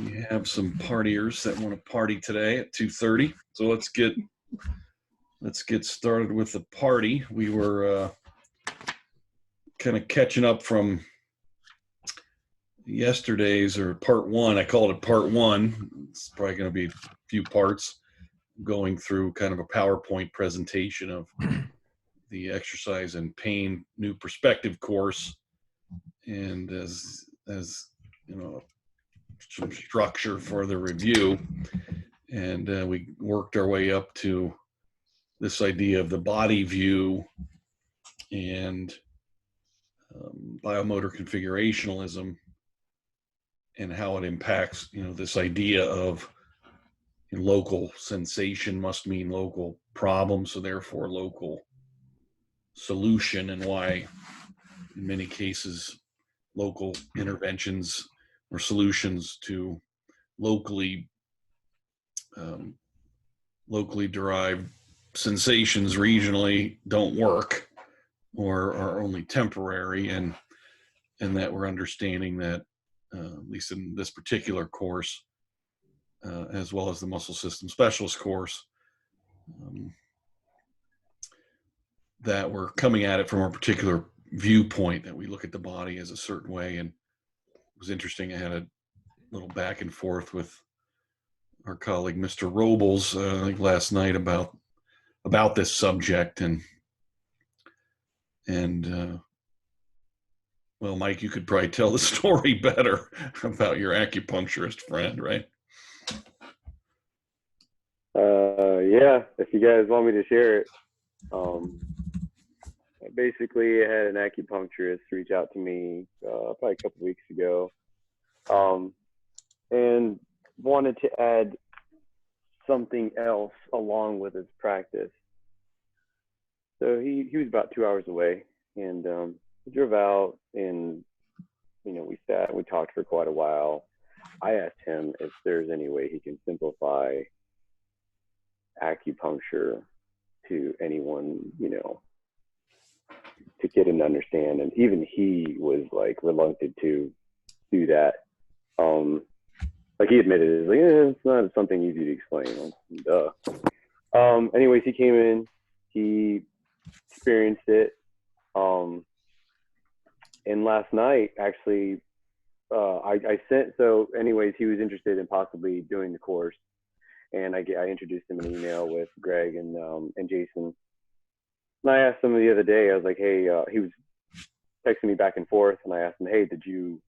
We have some partiers that want to party today at 2:30. So let's get started with the party. We were kind of catching up from yesterday's, or part one. I called it part one. It's probably going to be a few parts, going through kind of a PowerPoint presentation of the exercise and pain new perspective course, and as you know, some structure for the review. And we worked our way up to this idea of the body view and biomotor configurationalism, and how it impacts, this idea of local sensation must mean local problem, so therefore local solution, and why in many cases local interventions or solutions to locally derived sensations regionally don't work, or are only temporary, and that we're understanding that at least in this particular course, as well as the muscle system specialist course, that we're coming at it from a particular viewpoint, that we look at the body as a certain way. And it was interesting, I had a little back and forth with our colleague Mr. Robles I think last night about this subject, and well, Mike, you could probably tell the story better about your acupuncturist friend, right? Yeah, if you guys want me to share it. Basically, I had an acupuncturist reach out to me probably a couple weeks ago, and wanted to add something else along with his practice. So he was about 2 hours away, and we drove out, and we sat and we talked for quite a while. I asked him if there's any way he can simplify acupuncture to anyone, to get him to understand. And even he was like reluctant to do that. Like he admitted, it's not something easy to explain. Duh. Anyways, he came in, he experienced it. And last night, actually, anyways, he was interested in possibly doing the course. And I introduced him in an email with Greg and Jason. And I asked him the other day, I was like, hey, he was texting me back and forth, and I asked him, hey, did you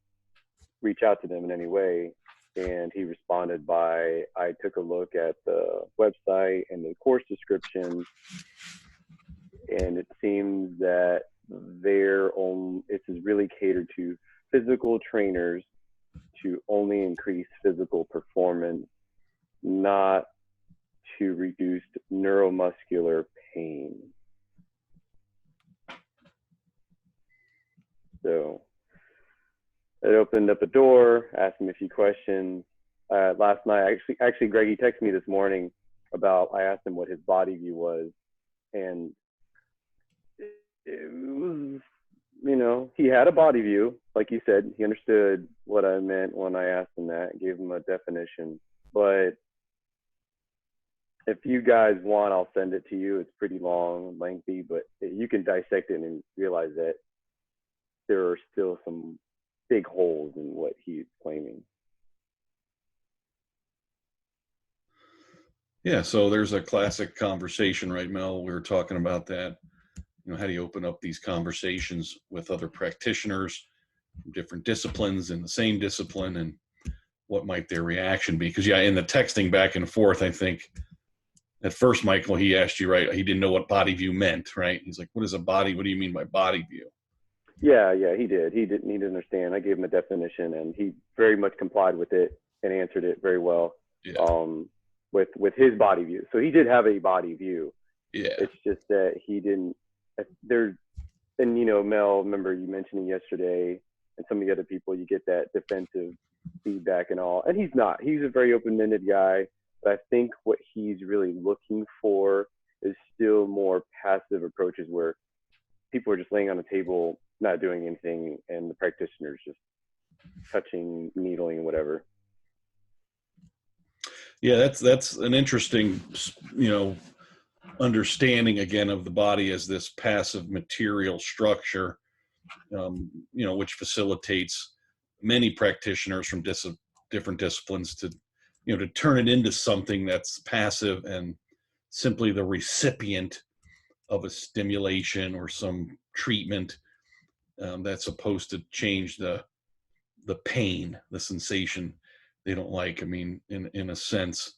reach out to them in any way? And he responded by, I took a look at the website and the course description, and it seems that this is really catered to physical trainers to only increase physical performance, not to reduce neuromuscular pain. So it opened up a door, asked him a few questions. Last night, actually, Greg, he texted me this morning I asked him what his body view was, and it was, he had a body view. Like you said, he understood what I meant when I asked him that, gave him a definition. But if you guys want, I'll send it to you. It's pretty long, lengthy, but you can dissect it and realize that there are still some big holes in what he's claiming. Yeah, so there's a classic conversation, right, Mel? We were talking about that. How do you open up these conversations with other practitioners from different disciplines in the same discipline, and what might their reaction be? Because, in the texting back and forth, I think at first, Michael, he asked you, right, he didn't know what body view meant, right? He's like, what is a body? What do you mean by body view? Yeah, he did. He didn't understand. I gave him a definition, and he very much complied with it and answered it very well. Yeah. With his body view. So he did have a body view. Yeah. It's just that he didn't. Mel, remember you mentioning yesterday, and some of the other people, you get that defensive feedback and all. And he's not. He's a very open-minded guy. But I think what he's really looking for is still more passive approaches where people are just laying on the table, not doing anything, and the practitioner's just touching, needling, whatever. Yeah, that's an interesting, understanding again of the body as this passive material structure, which facilitates many practitioners from different disciplines to turn it into something that's passive and simply the recipient of a stimulation or some treatment that's supposed to change the pain, the sensation they don't like. I mean, in a sense,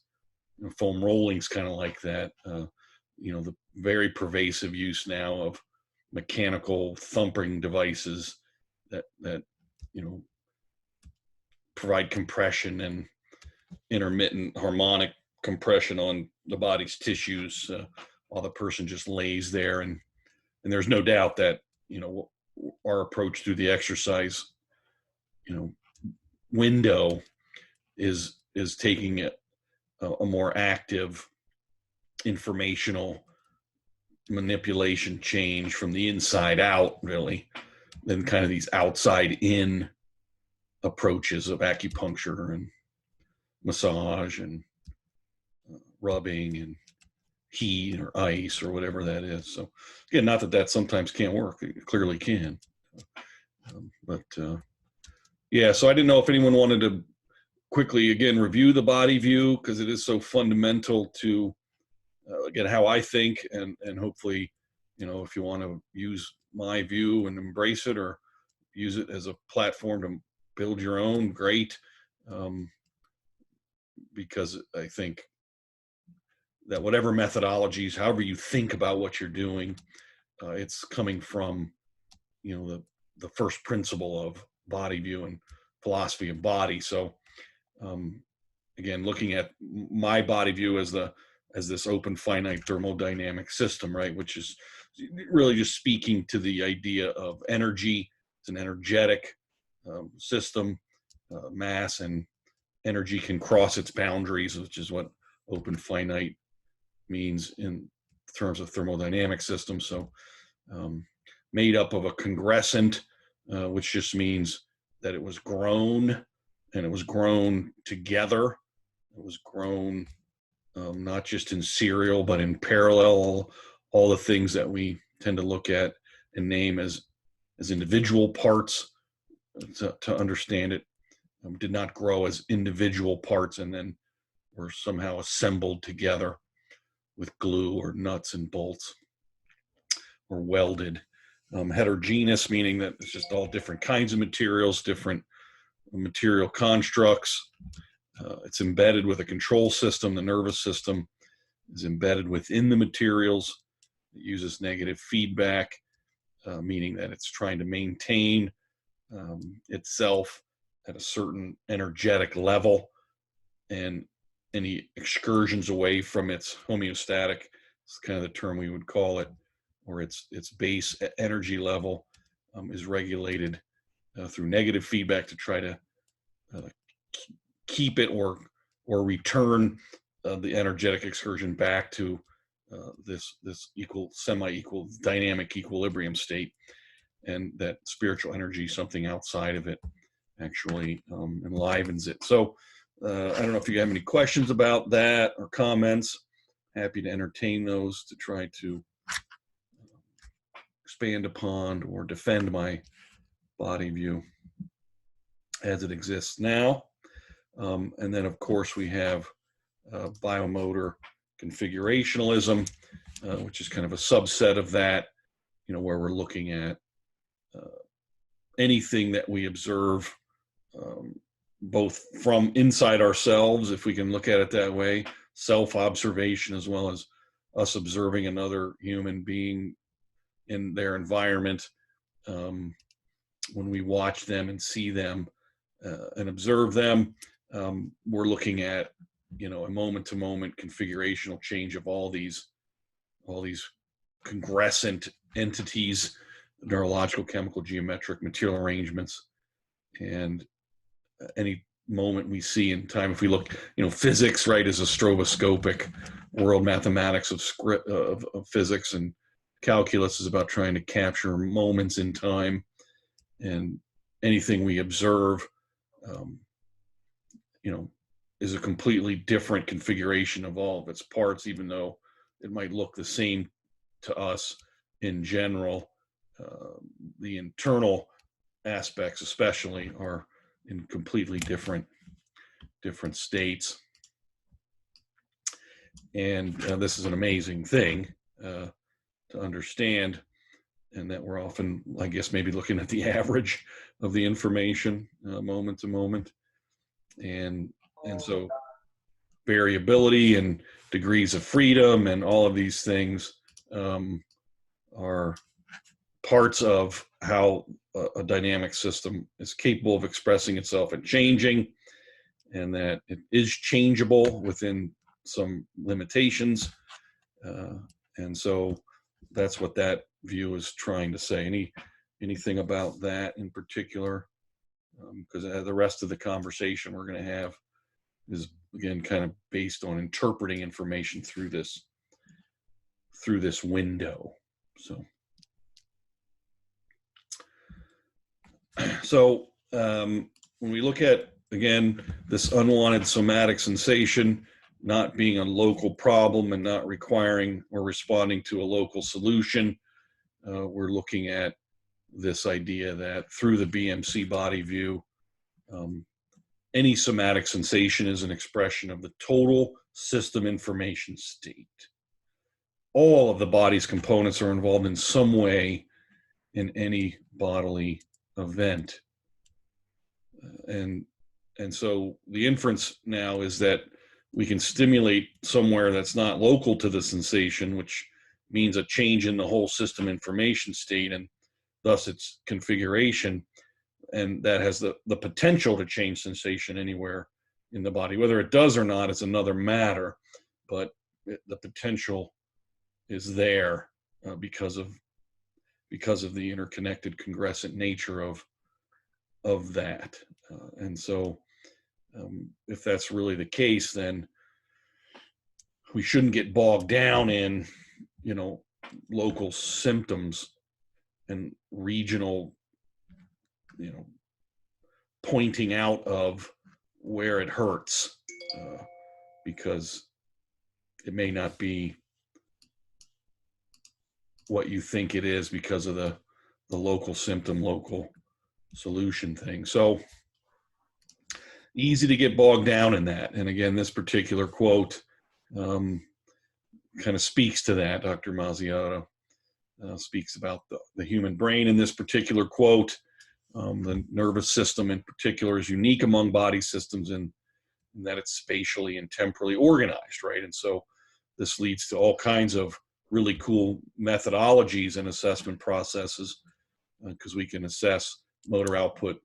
foam rolling's kind of like that. The very pervasive use now of mechanical thumping devices that provide compression and intermittent harmonic compression on the body's tissues while the person just lays there. And there's no doubt that our approach through the exercise window is taking a more active informational manipulation change from the inside out, really, than kind of these outside in approaches of acupuncture and massage and rubbing and heat or ice or whatever that is. So again, not that sometimes can't work. It clearly can. So I didn't know if anyone wanted to quickly again review the body view, because it is so fundamental to again how I think, and hopefully if you want to use my view and embrace it, or use it as a platform to build your own, great, because I think that whatever methodologies, however you think about what you're doing, it's coming from the first principle of body view and philosophy of body. So again, looking at my body view as this open finite thermodynamic system, right, which is really just speaking to the idea of energy. It's an energetic system. Mass and energy can cross its boundaries, which is what open finite means in terms of thermodynamic systems. So made up of a congrescent, which just means that it was grown, and it was grown together. It was grown not just in serial, but in parallel. All the things that we tend to look at and name as individual parts to understand it did not grow as individual parts and then were somehow assembled together with glue or nuts and bolts or welded. Heterogeneous, meaning that it's just all different kinds of materials, different material constructs. It's embedded with a control system. The nervous system is embedded within the materials. It uses negative feedback, meaning that it's trying to maintain itself at a certain energetic level, and any excursions away from its homeostatic, it's kind of the term we would call it, or its base energy level, is regulated through negative feedback to try to keep it or return the energetic excursion back to this equal, semi-equal dynamic equilibrium state, and that spiritual energy, something outside of it, actually enlivens it. So I don't know if you have any questions about that or comments. Happy to entertain those to try to expand upon or defend my body view as it exists now. And then, of course, we have biomotor configurationalism, which is kind of a subset of that, where we're looking at anything that we observe, both from inside ourselves, if we can look at it that way, self-observation, as well as us observing another human being in their environment. When we watch them and see them and observe them, we're looking at a moment-to-moment configurational change of all these congrescent entities, neurological, chemical, geometric, material arrangements. And any moment we see in time, if we look, physics, right, is a stroboscopic world. Mathematics of physics and calculus is about trying to capture moments in time, and anything we observe, is a completely different configuration of all of its parts, even though it might look the same to us in general. The internal aspects especially are in completely different states. And this is an amazing thing to understand, and that we're often, I guess, maybe looking at the average of the information moment to moment. And so variability and degrees of freedom and all of these things are parts of how a dynamic system is capable of expressing itself and changing, and that it is changeable within some limitations. And so that's what that view is trying to say. Anything about that in particular? Because the rest of the conversation we're going to have is, again, kind of based on interpreting information through this window. So when we look at, again, this unwanted somatic sensation not being a local problem and not requiring or responding to a local solution, we're looking at this idea that through the BMC body view, any somatic sensation is an expression of the total system information state. All of the body's components are involved in some way in any bodily event. And so the inference now is that we can stimulate somewhere that's not local to the sensation, which means a change in the whole system information state and thus its configuration. And that has the potential to change sensation anywhere in the body. Whether it does or not is another matter, but the potential is there because of the interconnected congressant nature of that. And so if that's really the case, then we shouldn't get bogged down in, local symptoms and regional, pointing out of where it hurts, because it may not be what you think it is because of the local symptom, local solution thing. So easy to get bogged down in that. And again, this particular quote kind of speaks to that. Dr. Mazziato speaks about the human brain in this particular quote. The nervous system in particular is unique among body systems in that it's spatially and temporally organized, right? And so this leads to all kinds of really cool methodologies and assessment processes, because we can assess motor output,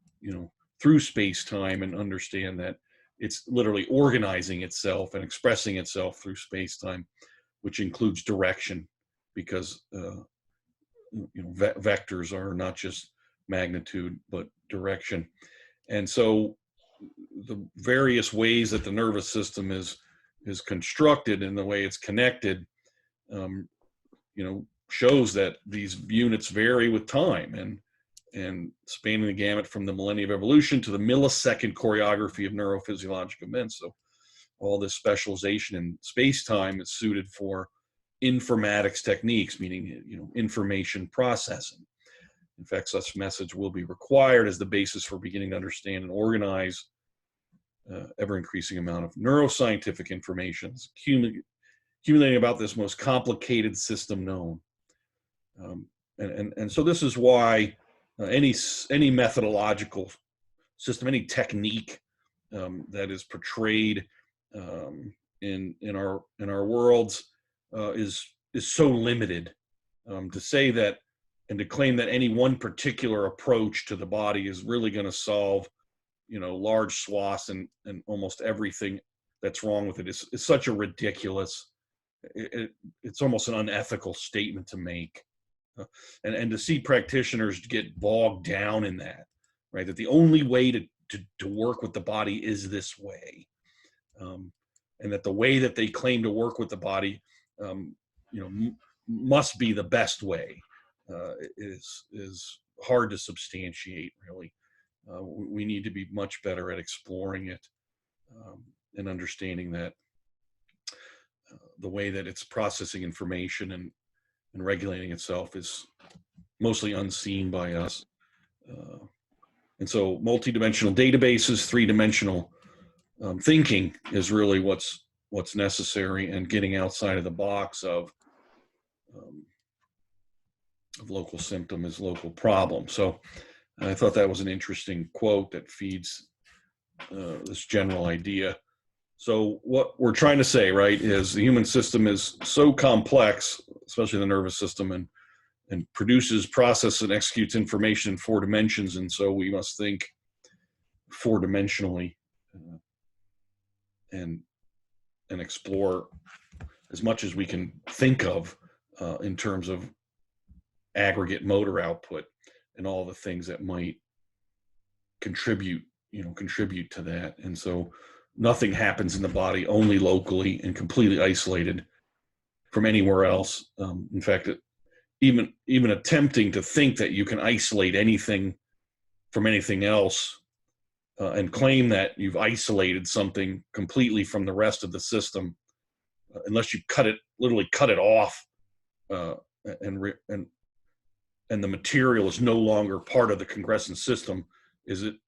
through space-time and understand that it's literally organizing itself and expressing itself through space-time, which includes direction, because vectors are not just magnitude but direction. And so the various ways that the nervous system is constructed and the way it's connected, shows that these units vary with time and spanning the gamut from the millennia of evolution to the millisecond choreography of neurophysiological events. So all this specialization in space-time is suited for informatics techniques, meaning, information processing. In fact, such message will be required as the basis for beginning to understand and organize ever-increasing amount of neuroscientific information accumulating about this most complicated system known. And so this is why any methodological system, any technique that is portrayed in our worlds is so limited. To say that and to claim that any one particular approach to the body is really going to solve, large swaths and almost everything that's wrong with it is such a ridiculous. It's almost an unethical statement to make. And to see practitioners get bogged down in that, right? That the only way to work with the body is this way, and that the way that they claim to work with the body, must be the best way, is hard to substantiate. Really, we need to be much better at exploring it, and understanding that the way that it's processing information and regulating itself is mostly unseen by us. And so multidimensional databases, three-dimensional thinking is really what's necessary, and getting outside of the box of local symptom is local problem. So I thought that was an interesting quote that feeds this general idea. So what we're trying to say, right, is the human system is so complex, especially the nervous system, and produces, processes, and executes information in 4 dimensions. And so we must think 4-dimensionally and explore as much as we can think of in terms of aggregate motor output and all the things that might contribute to that. And so nothing happens in the body only locally and completely isolated from anywhere else. In fact, even attempting to think that you can isolate anything from anything else and claim that you've isolated something completely from the rest of the system, unless you literally cut it off, and the material is no longer part of the congrescent system, is an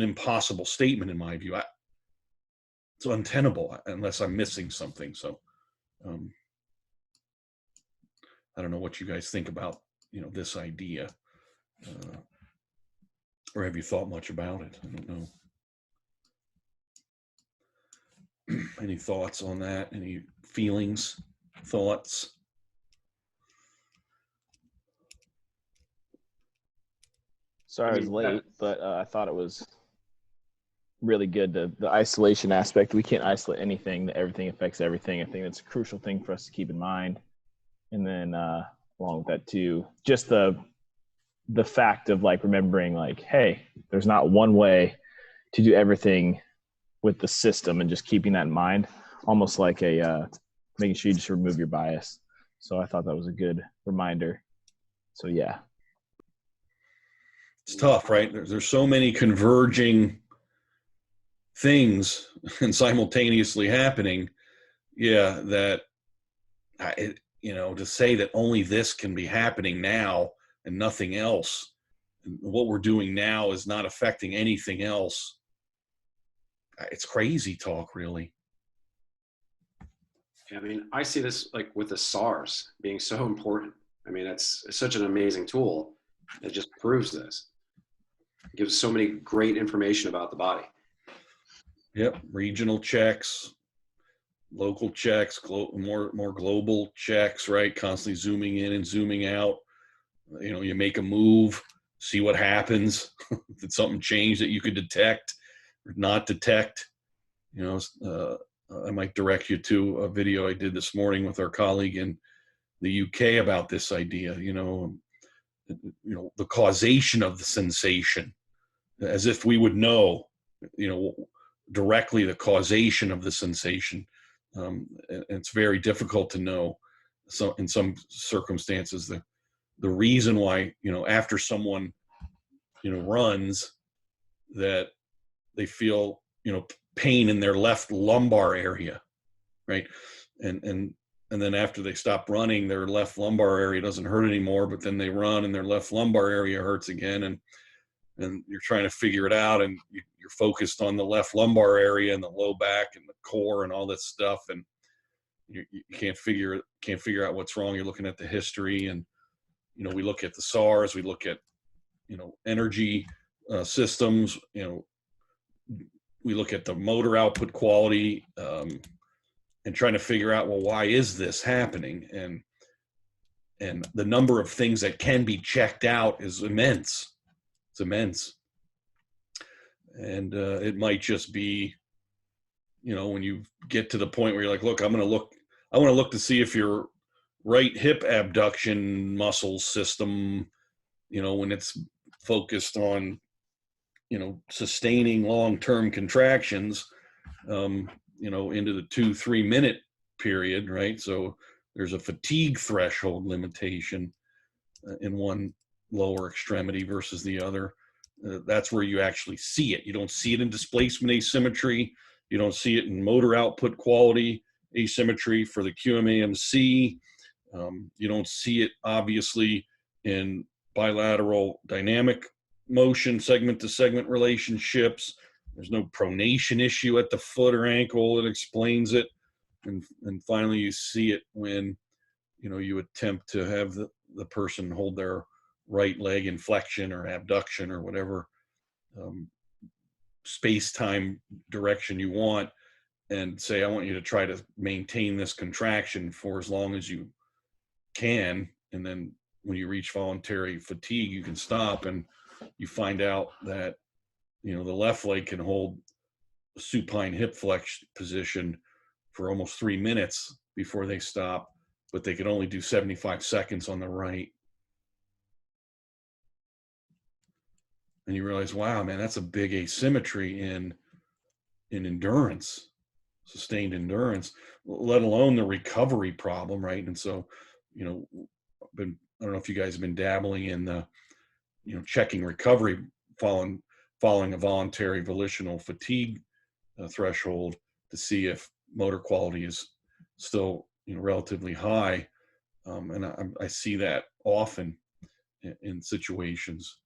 impossible statement in my view. It's untenable unless I'm missing something. So I don't know what you guys think about this idea, or have you thought much about it? I don't know. Any thoughts on that? Any feelings, thoughts? Sorry I was late, but I thought it was really good. The isolation aspect, we can't isolate anything. Everything affects everything. I think that's a crucial thing for us to keep in mind. And then along with that too, just the fact of like remembering like, hey, there's not one way to do everything with the system, and just keeping that in mind, almost like making sure you just remove your bias. So I thought that was a good reminder. So yeah. It's tough, right? There's so many converging things and simultaneously happening. Yeah, that to say that only this can be happening now and nothing else, and what we're doing now is not affecting anything else. It's crazy talk, really. I mean, I see this like with the SARS being so important. I mean, it's such an amazing tool. It just proves this. It gives so many great information about the body. Yep, regional checks, local checks, more global checks, right? Constantly zooming in and zooming out. You make a move, see what happens. Did something change that you could detect or not detect? I might direct you to a video I did this morning with our colleague in the UK about this idea. The causation of the sensation, as if we would know, directly the causation of the sensation. And it's very difficult to know. So in some circumstances, the reason why, after someone, runs, that they feel, pain in their left lumbar area, right? And then after they stop running, their left lumbar area doesn't hurt anymore, but then they run and their left lumbar area hurts again. And you're trying to figure it out, and you're focused on the left lumbar area and the low back and the core and all this stuff. And you can't figure out what's wrong. You're looking at the history, and, we look at the SARS, we look at, energy systems, we look at the motor output quality, and trying to figure out, well, why is this happening? And the number of things that can be checked out is immense. It's immense. And it might just be, when you get to the point where you're like, look, I want to look to see if your right hip abduction muscle system, when it's focused on, sustaining long-term contractions, into the 2-3 minute period, right? So there's a fatigue threshold limitation in one lower extremity versus the other. That's where you actually see it. You don't see it in displacement asymmetry. You don't see it in motor output quality asymmetry for the QMAMC. You don't see it obviously in bilateral dynamic motion, segment to segment relationships. There's no pronation issue at the foot or ankle that explains it. And finally, you see it when, you know, you attempt to have the person hold their right leg in flexion or abduction or whatever space-time direction you want, and say, I want you to try to maintain this contraction for as long as you can. And then when you reach voluntary fatigue, you can stop, and you find out that, you know, the left leg can hold a supine hip flex position for almost 3 minutes before they stop, but they could only do 75 seconds on the right. And you realize, wow, man, that's a big asymmetry in endurance, sustained endurance, let alone the recovery problem, right? And so, you know, I don't know if you guys have been dabbling in the, you know, checking recovery following a voluntary volitional fatigue threshold to see if motor quality is still, you know, relatively high. And I see that often in situations.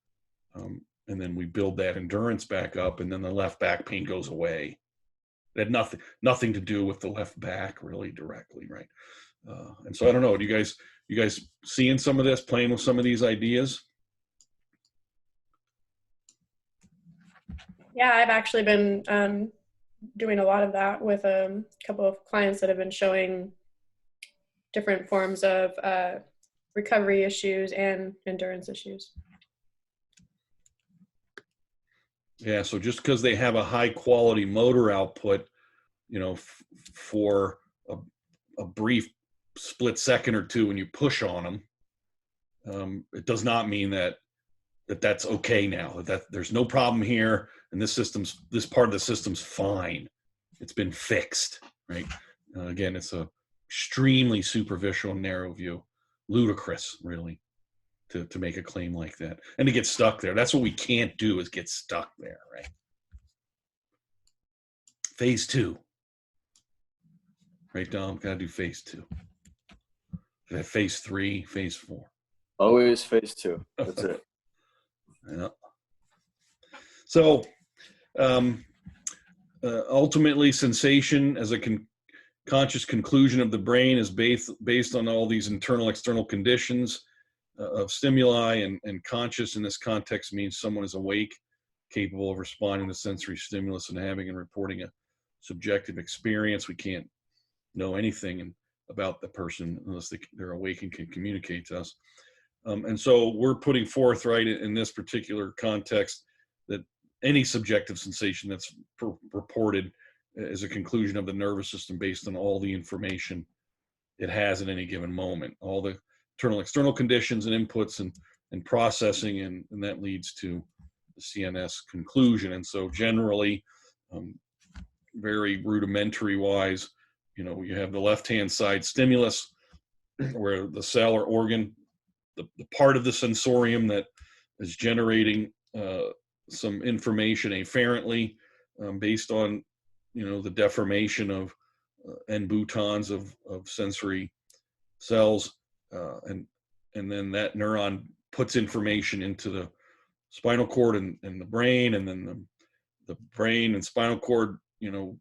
And then we build that endurance back up, and then the left back pain goes away. It had nothing to do with the left back really directly, right? And so I don't know. Do you guys seeing some of this, playing with some of these ideas? Yeah, I've actually been doing a lot of that with a couple of clients that have been showing different forms of recovery issues and endurance issues. Yeah, so just because they have a high quality motor output, you know, for a brief split second or two when you push on them, it does not mean that's okay now, that there's no problem here, and this part of the system's fine. It's been fixed, right? Again, it's a extremely superficial, narrow view, ludicrous, really, to make a claim like that and to get stuck there. That's what we can't do, is get stuck there, right? Phase 2, right, Dom? Gotta do phase 2. Phase 3, phase 4. Always phase 2. That's it. Yeah. So ultimately, sensation as a conscious conclusion of the brain is based on all these internal external conditions of stimuli, and conscious in this context means someone is awake, capable of responding to sensory stimulus and having and reporting a subjective experience. We can't know anything about the person unless they're awake and can communicate to us. And so we're putting forth, right, in this particular context, that any subjective sensation that's reported is a conclusion of the nervous system based on all the information it has at any given moment, all the internal external conditions and inputs and processing, and that leads to the CNS conclusion. And so generally, very rudimentary wise, you know, you have the left-hand side stimulus, where the cell or organ, the part of the sensorium that is generating some information afferently based on, you know, the deformation of end boutons of sensory cells, and then that neuron puts information into the spinal cord and the brain, and then the brain and spinal cord, you know,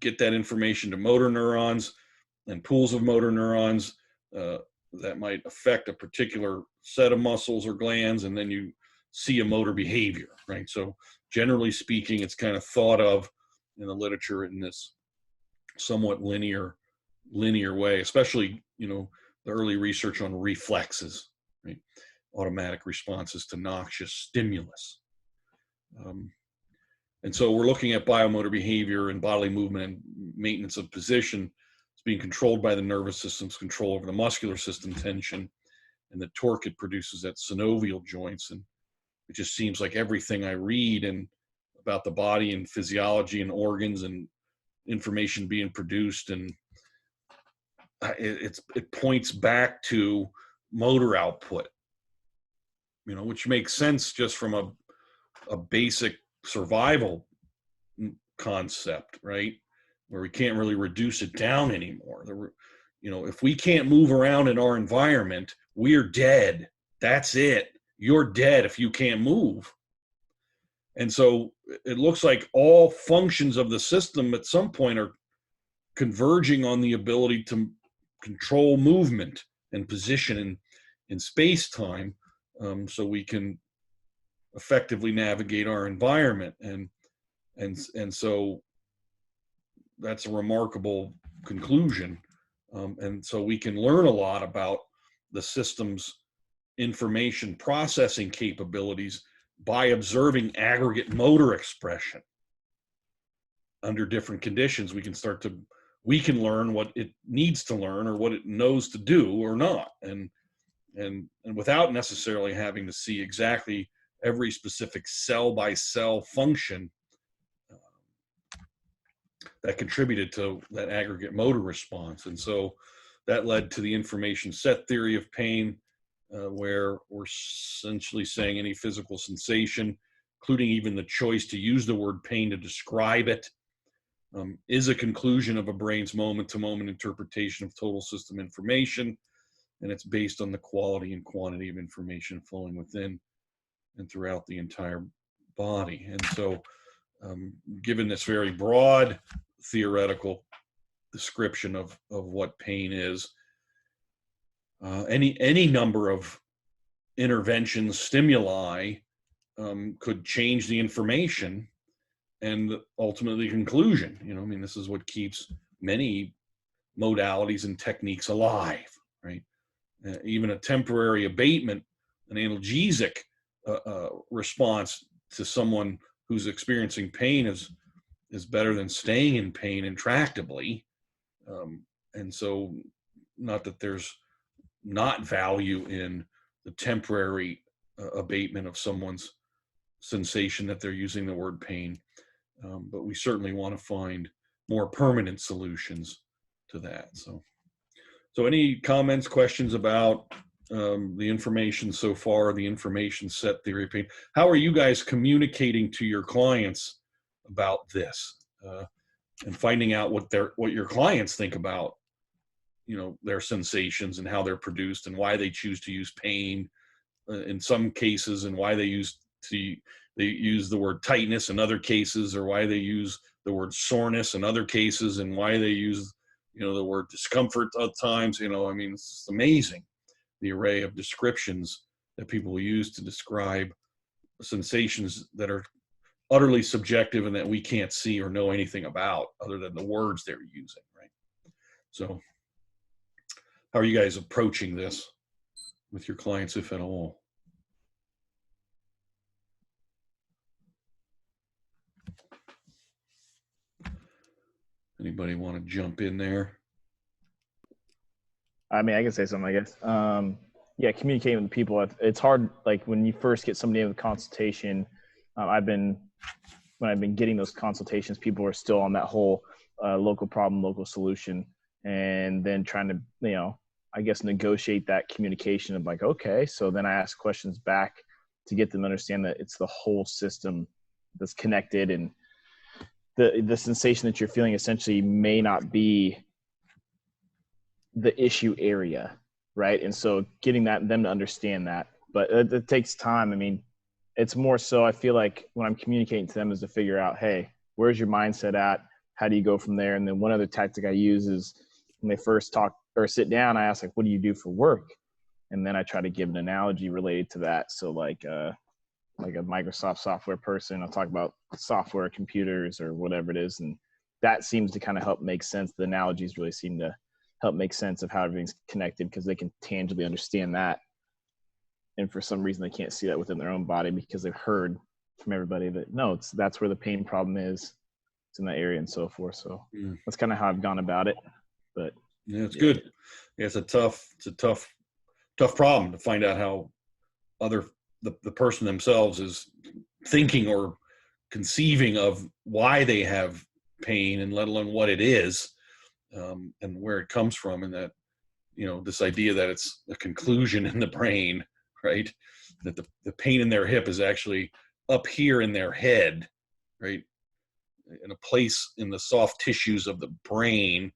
get that information to motor neurons and pools of motor neurons that might affect a particular set of muscles or glands, and then you see a motor behavior, right? So generally speaking, it's kind of thought of in the literature in this somewhat linear way, especially, you know, the early research on reflexes, right? Automatic responses to noxious stimulus. And so we're looking at biomotor behavior and bodily movement and maintenance of position. It's being controlled by the nervous system's control over the muscular system tension and the torque it produces at synovial joints. And it just seems like everything I read and about the body and physiology and organs and information being produced, and it points back to motor output, you know, which makes sense just from a basic survival concept, right? Where we can't really reduce it down anymore. If we can't move around in our environment, we're dead. That's it. You're dead if you can't move. And so it looks like all functions of the system at some point are converging on the ability to control movement and position in space-time, so we can effectively navigate our environment. And so that's a remarkable conclusion. And so we can learn a lot about the system's information processing capabilities by observing aggregate motor expression under different conditions. We can learn what it needs to learn or what it knows to do or not, and without necessarily having to see exactly every specific cell by cell function that contributed to that aggregate motor response. And so that led to the information set theory of pain, where we're essentially saying any physical sensation, including even the choice to use the word pain to describe it, is a conclusion of a brain's moment-to-moment interpretation of total system information, and it's based on the quality and quantity of information flowing within and throughout the entire body. And so, given this very broad theoretical description of what pain is, any number of interventions, stimuli, could change the information and ultimately the conclusion. This is what keeps many modalities and techniques alive, right? Even a temporary abatement, an analgesic response to someone who's experiencing pain is better than staying in pain intractably. And so, not that there's not value in the temporary abatement of someone's sensation that they're using the word pain, but we certainly want to find more permanent solutions to that. So any comments, questions about the information so far, the information set theory of pain? How are you guys communicating to your clients about this, and finding out what your clients think about their sensations and how they're produced and why they choose to use pain in some cases, and why they use the word tightness in other cases, or why they use the word soreness in other cases, and why they use the word discomfort at times. It's just amazing the array of descriptions that people use to describe sensations that are utterly subjective and that we can't see or know anything about other than the words they're using, right? So how are you guys approaching this with your clients, if at all? Anybody want to jump in there? I mean, I can say something, I guess. Yeah, communicating with people. It's hard, like when you first get somebody in with consultation. When I've been getting those consultations, people are still on that whole local problem, local solution, and then trying to, I guess, negotiate that communication of like, okay, so then I ask questions back to get them to understand that it's the whole system that's connected, and the sensation that you're feeling essentially may not be the issue area, right? And so getting them to understand that, but it takes time. I mean, it's more so I feel like when I'm communicating to them is to figure out, hey, where's your mindset at? How do you go from there? And then one other tactic I use is when they first talk or sit down, I ask like, what do you do for work? And then I try to give an analogy related to that. So like a Microsoft software person, I'll talk about software, computers, or whatever it is. And that seems to kind of help make sense. The analogies really seem to help make sense of how everything's connected, because they can tangibly understand that. And for some reason, they can't see that within their own body because they've heard from everybody that, no, that's where the pain problem is. It's in that area and so forth. So that's kind of how I've gone about it. But yeah, it's good. Yeah, it's a tough problem to find out how the person themselves is thinking or conceiving of why they have pain, and let alone what it is, and where it comes from, and that this idea that it's a conclusion in the brain, right? That the pain in their hip is actually up here in their head, right? in a place in the soft tissues of the brain.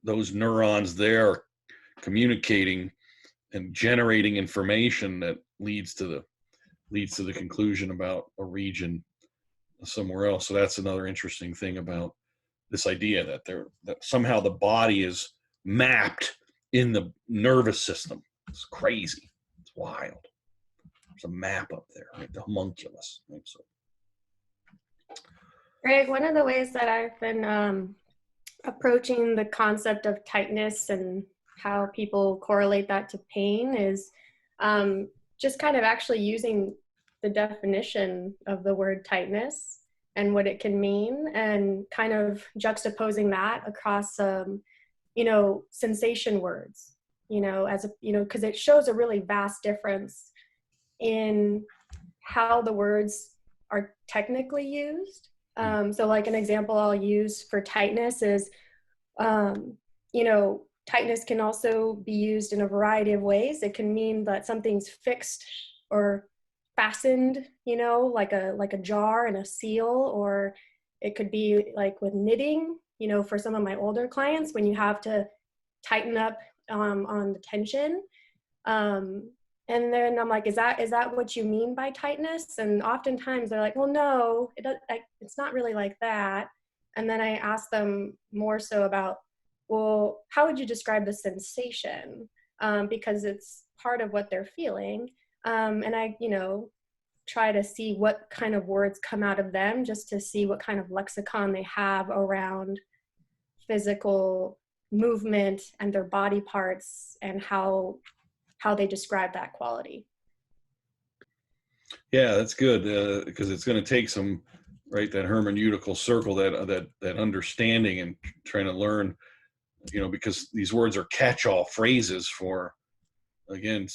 Those neurons there are communicating and generating information that leads to the conclusion about a region somewhere else. So that's another interesting thing about this idea that somehow the body is mapped in the nervous system. It's crazy. It's wild. There's a map up there, right? The homunculus. Right? So. Greg, one of the ways that I've been approaching the concept of tightness and how people correlate that to pain is just kind of actually using the definition of the word tightness and what it can mean, and kind of juxtaposing that across sensation words, because it shows a really vast difference in how the words are technically used. So like an example I'll use for tightness is, tightness can also be used in a variety of ways. It can mean that something's fixed or fastened, like a jar and a seal, or it could be like with knitting, for some of my older clients, when you have to tighten up on the tension. And then I'm like, is that what you mean by tightness? And oftentimes they're like, well, no, it's not really like that. And then I ask them more so about, well, how would you describe the sensation? Because it's part of what they're feeling. And I, try to see what kind of words come out of them, just to see what kind of lexicon they have around physical movement and their body parts and how they describe that quality. Yeah, that's good, because it's going to take some, right, that hermeneutical circle, that understanding and trying to learn, because these words are catch-all phrases for, again,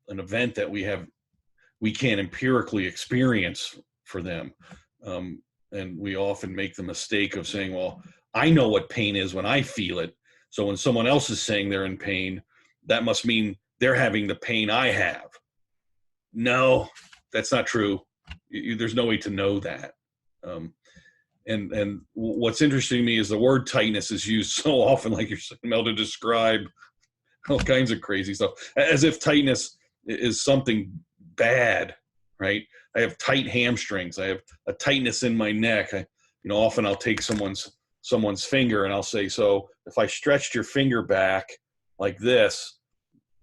an event that we can't empirically experience for them. And we often make the mistake of saying, well, I know what pain is when I feel it. So when someone else is saying they're in pain, that must mean they're having the pain I have. No, that's not true. There's no way to know that. And what's interesting to me is the word tightness is used so often, like you're saying, Mel, to describe all kinds of crazy stuff, as if tightness is something bad, right? I have tight hamstrings. I have a tightness in my neck. Often I'll take someone's finger and I'll say, so if I stretched your finger back like this,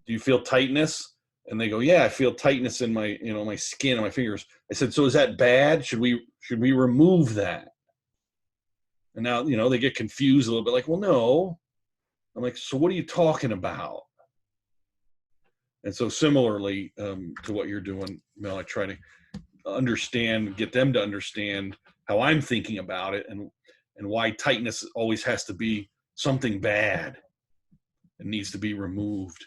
do you feel tightness? And they go, yeah, I feel tightness in my, my skin and my fingers. I said, so is that bad? Should we remove that? And now, they get confused a little bit, like, well, no. I'm like, so what are you talking about? And so similarly to what you're doing, Mel, I try to get them to understand how I'm thinking about it, and why tightness always has to be something bad and needs to be removed.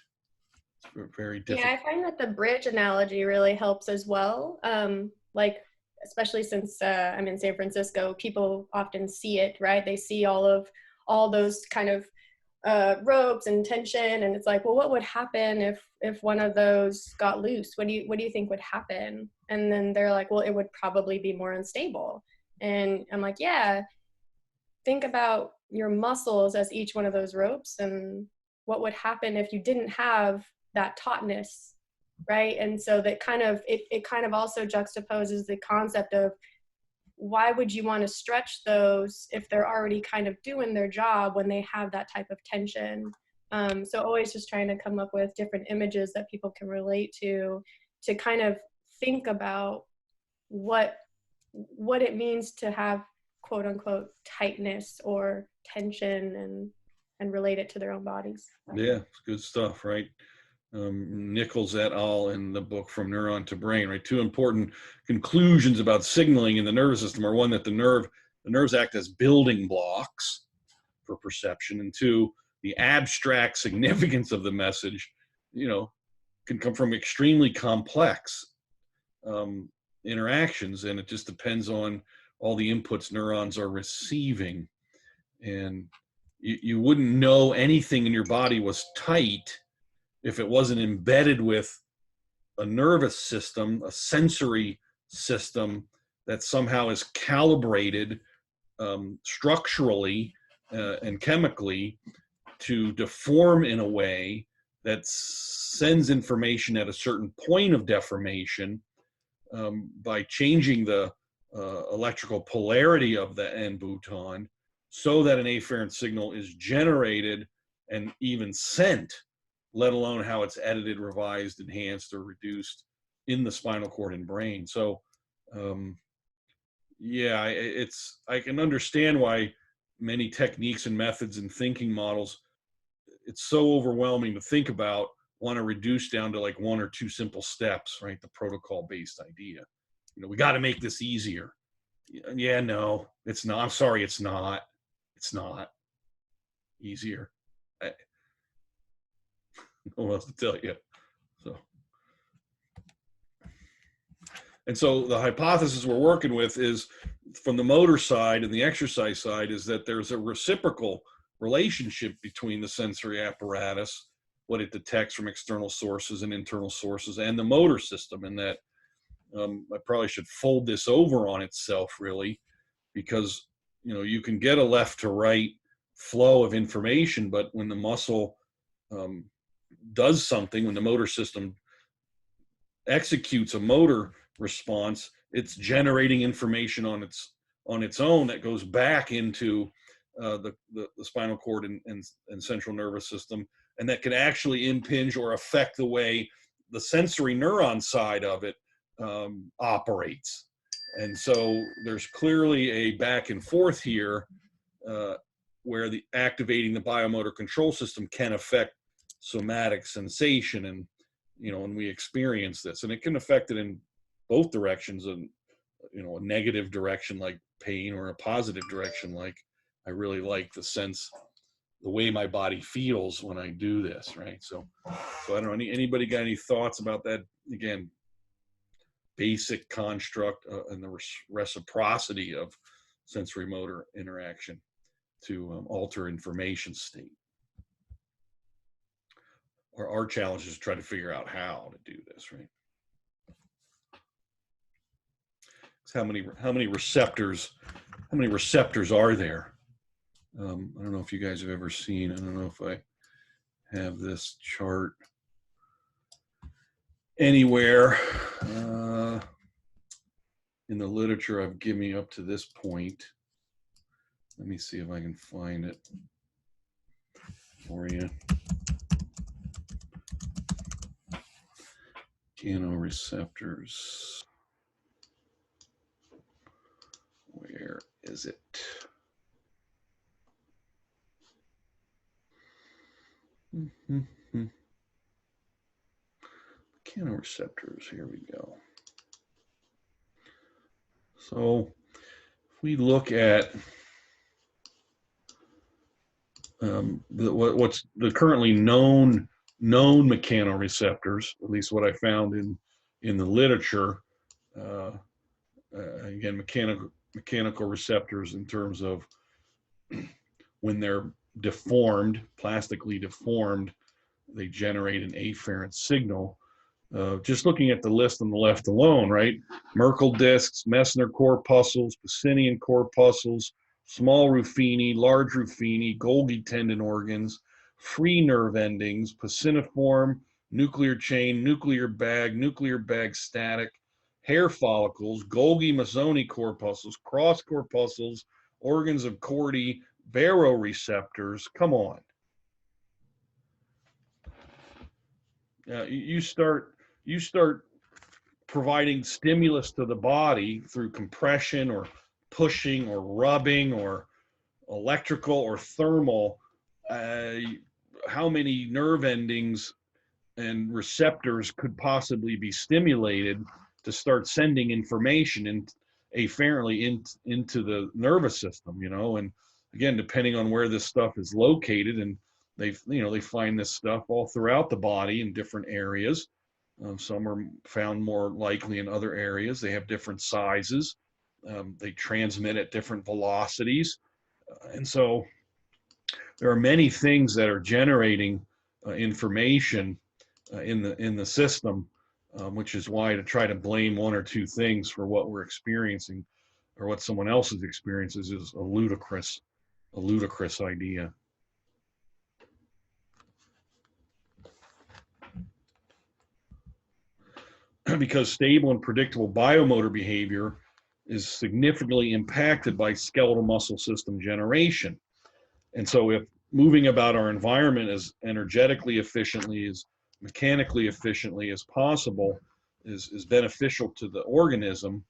It's very difficult. Yeah, I find that the bridge analogy really helps as well. Especially since I'm in San Francisco, people often see it, right? They see all those kind of ropes and tension, and it's like, well, what would happen if one of those got loose? What do you think would happen? And then they're like, well, it would probably be more unstable. And I'm like, yeah, think about your muscles as each one of those ropes, and what would happen if you didn't have that tautness, right? And so that kind of it kind of also juxtaposes the concept of, why would you want to stretch those if they're already kind of doing their job when they have that type of tension? So always just trying to come up with different images that people can relate to kind of think about what it means to have quote unquote tightness or tension, and relate it to their own bodies. Yeah, it's good stuff, right? Nichols et al. In the book From Neuron to Brain, right? Two important conclusions about signaling in the nervous system are, one, that the nerves act as building blocks for perception, and two, the abstract significance of the message, can come from extremely complex interactions, and it just depends on all the inputs neurons are receiving. And you wouldn't know anything in your body was tight if it wasn't embedded with a nervous system, a sensory system that somehow is calibrated structurally and chemically to deform in a way that sends information at a certain point of deformation by changing the electrical polarity of the end bouton so that an afferent signal is generated and even sent, let alone how it's edited, revised, enhanced, or reduced in the spinal cord and brain. So yeah, I can understand why many techniques and methods and thinking models, it's so overwhelming to think about, want to reduce down to like 1 or 2 simple steps, right? The protocol based idea. You know, we got to make this easier. Yeah, no, it's not. I'm sorry, it's not. It's not easier. I don't know what else to tell you. So, and so the hypothesis we're working with is from the motor side and the exercise side is that there's a reciprocal relationship between the sensory apparatus, what it detects from external sources and internal sources, and the motor system. And that I probably should fold this over on itself, really, because you know you can get a left to right flow of information, but when the muscle does something, when the motor system executes a motor response, it's generating information on its own that goes back into the spinal cord and central nervous system, and that can actually impinge or affect the way the sensory neuron side of it operates. And so there's clearly a back and forth here where the activating the biomotor control system can affect somatic sensation, and you know, when we experience this, and it can affect it in both directions, and you know, a negative direction like pain, or a positive direction like I really like the sense, the way my body feels when I do this, right? So I don't know, anybody got any thoughts about that? Again, basic construct and the reciprocity of sensory motor interaction to alter information state. Our challenge is to try to figure out how to do this, right? How many receptors are there? I don't know if you guys have ever seen, I don't know if I have this chart anywhere in the literature I've given me up to this point. Let me see if I can find it for you. Mechanoreceptors. Where is it? Mechanoreceptors, here we go. So if we look at what's the currently known mechanoreceptors, at least what I found in the literature, again, mechanical receptors in terms of when they're deformed, plastically deformed, they generate an afferent signal. Just looking at the list on the left alone, right? Merkel discs, Messner corpuscles, Pacinian corpuscles, small Ruffini, large Ruffini, Golgi tendon organs, free nerve endings, paciniform, nuclear chain, nuclear bag static, hair follicles, Golgi Mazzoni corpuscles, cross corpuscles, organs of Corti, baroreceptors. Come on. You start providing stimulus to the body through compression or pushing or rubbing or electrical or thermal. How many nerve endings and receptors could possibly be stimulated to start sending information afferently into the nervous system, you know? And again, depending on where this stuff is located, and they find this stuff all throughout the body in different areas. Some are found more likely in other areas. They have different sizes. They transmit at different velocities. And so there are many things that are generating information in the system, which is why to try to blame 1 or 2 things for what we're experiencing or what someone else's experiences is a ludicrous idea. Because stable and predictable biomotor behavior is significantly impacted by skeletal muscle system generation. And so if moving about our environment as energetically efficiently, as mechanically efficiently as possible is beneficial to the organism,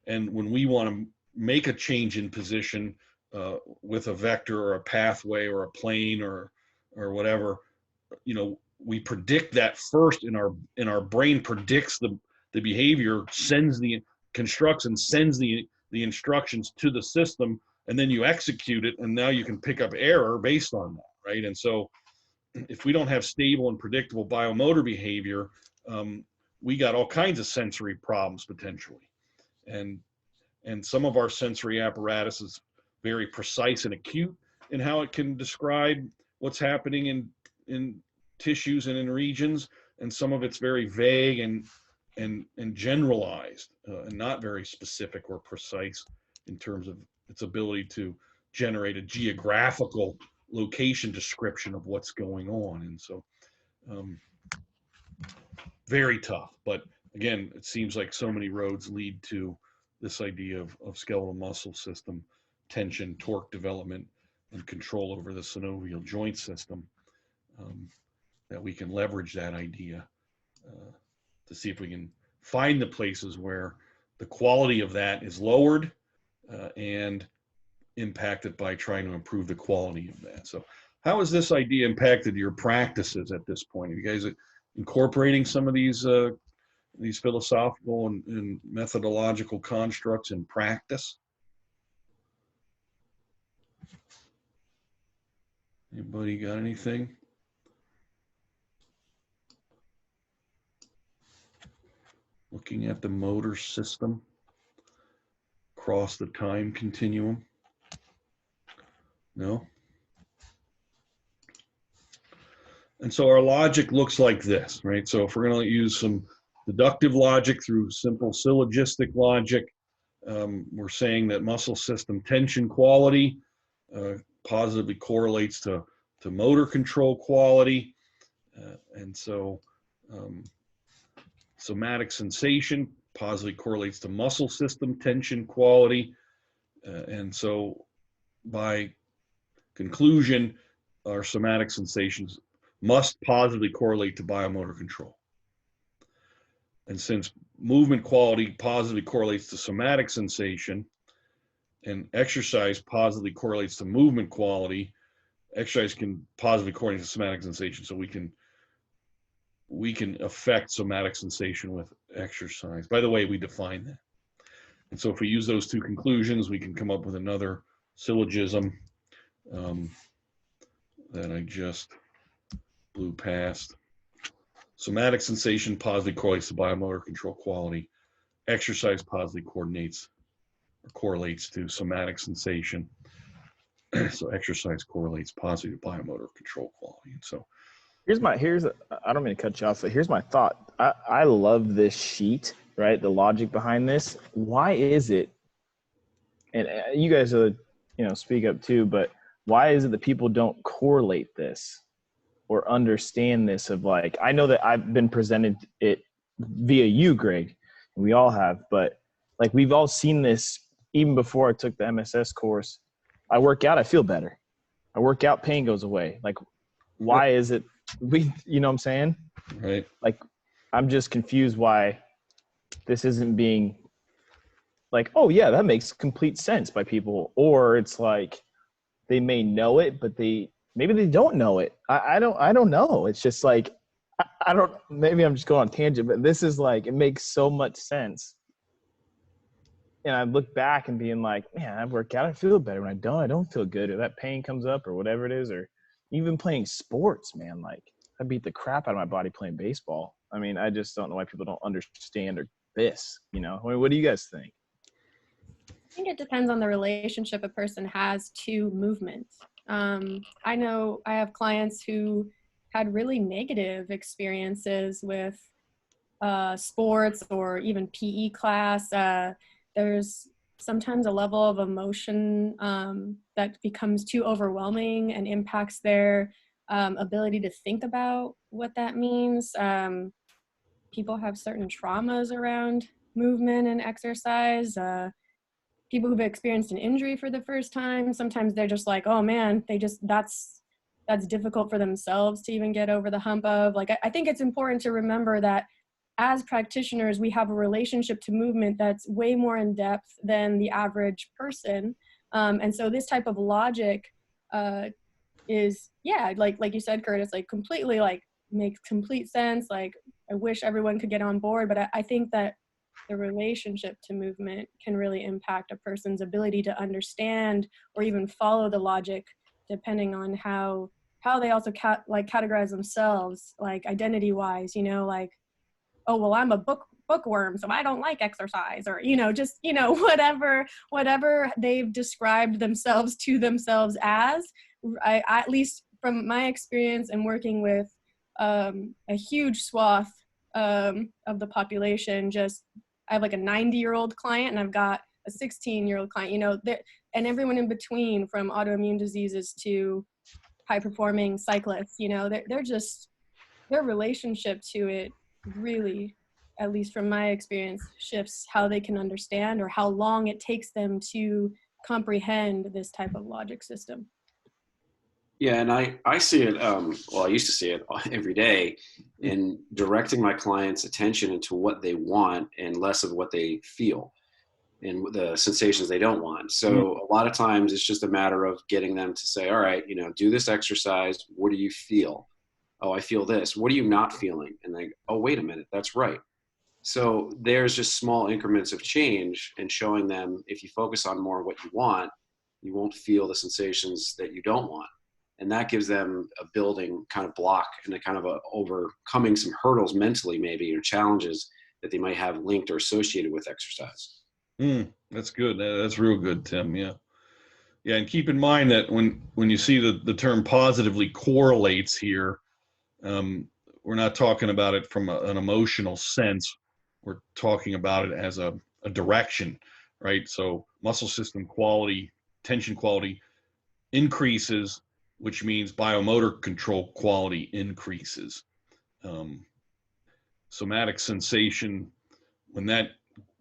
and when we want to make a change in position with a vector or a pathway or a plane or whatever, you know, we predict that first in our brain predicts the behavior, constructs and sends the instructions to the system, and then you execute it, and now you can pick up error based on that, right? And so if we don't have stable and predictable biomotor behavior, we got all kinds of sensory problems potentially. And some of our sensory apparatus is very precise and acute in how it can describe what's happening in tissues and in regions, and some of it's very vague and generalized, and not very specific or precise in terms of its ability to generate a geographical location description of what's going on. And so very tough, but again, it seems like so many roads lead to this idea of skeletal muscle system tension, torque development, and control over the synovial joint system, that we can leverage that idea to see if we can find the places where the quality of that is lowered and impacted by trying to improve the quality of that. So how has this idea impacted your practices at this point? Are you guys incorporating some of these philosophical and methodological constructs in practice? Anybody got anything? Looking at the motor system across the time continuum? No? And so our logic looks like this, right? So if we're going to use some deductive logic through simple syllogistic logic, we're saying that muscle system tension quality positively correlates to motor control quality. And so somatic sensation positively correlates to muscle system tension quality. And so by conclusion, our somatic sensations must positively correlate to biomotor control. And since movement quality positively correlates to somatic sensation, and exercise positively correlates to movement quality, exercise can positively correlate to somatic sensation. So we can affect somatic sensation with exercise. By the way, we define that. And so if we use those two conclusions, we can come up with another syllogism that I just blew past. Somatic sensation positively correlates to biomotor control quality. Exercise positively correlates to somatic sensation. So exercise correlates positively to biomotor control quality. And so I don't mean to cut you off, but here's my thought. I love this sheet, right? The logic behind this. Why is it, and you guys are, speak up too, but why is it that people don't correlate this or understand this of like, I know that I've been presented it via you, Greg, and we all have, but like we've all seen this even before I took the MSS course. I work out, I feel better. I work out, pain goes away. Like, why is it you know what I'm saying? Right. Like, I'm just confused why this isn't being like, oh yeah, that makes complete sense by people. Or it's like, they may know it, but maybe they don't know it. I don't know. It's just like, I don't, maybe I'm just going on tangent, but this is like, it makes so much sense. And I look back and being like, man, I work out, I feel better. When I don't feel good, or that pain comes up or whatever it is, or even playing sports, man, like I beat the crap out of my body playing baseball. I mean, I just don't know why people don't understand this, I mean, what do you guys think? I think it depends on the relationship a person has to movement. I know I have clients who had really negative experiences with sports or even PE class. there's sometimes a level of emotion that becomes too overwhelming and impacts their ability to think about what that means. People have certain traumas around movement and exercise. People who've experienced an injury for the first time, sometimes they're just like, oh man, that's difficult for themselves to even get over the hump of. Like, I think it's important to remember that as practitioners, we have a relationship to movement that's way more in depth than the average person. And so this type of logic is, yeah, like you said, Curtis, like completely like makes complete sense. Like, I wish everyone could get on board, but I think that the relationship to movement can really impact a person's ability to understand or even follow the logic, depending on how they also categorize themselves, like identity wise, you know, like, oh, well, I'm a bookworm, so I don't like exercise, or, you know, just, you know, whatever they've described themselves to themselves as. At least from my experience and working with a huge swath of the population, just, I have like a 90-year-old client and I've got a 16-year-old client, you know, and everyone in between, from autoimmune diseases to high performing cyclists, you know, they're just, their relationship to it really, at least from my experience, shifts how they can understand or how long it takes them to comprehend this type of logic system. Yeah, and I see it, well, I used to see it every day in directing my clients' attention into what they want and less of what they feel and the sensations they don't want. So a lot of times it's just a matter of getting them to say, all right, you know, do this exercise. What do you feel? Oh, I feel this. What are you not feeling? And they, oh, wait a minute, that's right. So there's just small increments of change, and showing them, if you focus on more what you want, you won't feel the sensations that you don't want. And that gives them a building kind of block and a kind of overcoming some hurdles mentally, maybe, or challenges that they might have linked or associated with exercise. That's good. That's real good, Tim. Yeah. Yeah. And keep in mind that when you see the term positively correlates here, we're not talking about it from an emotional sense. We're talking about it as a direction, right? So muscle system quality, tension quality increases, which means biomotor control quality increases. Somatic sensation, when that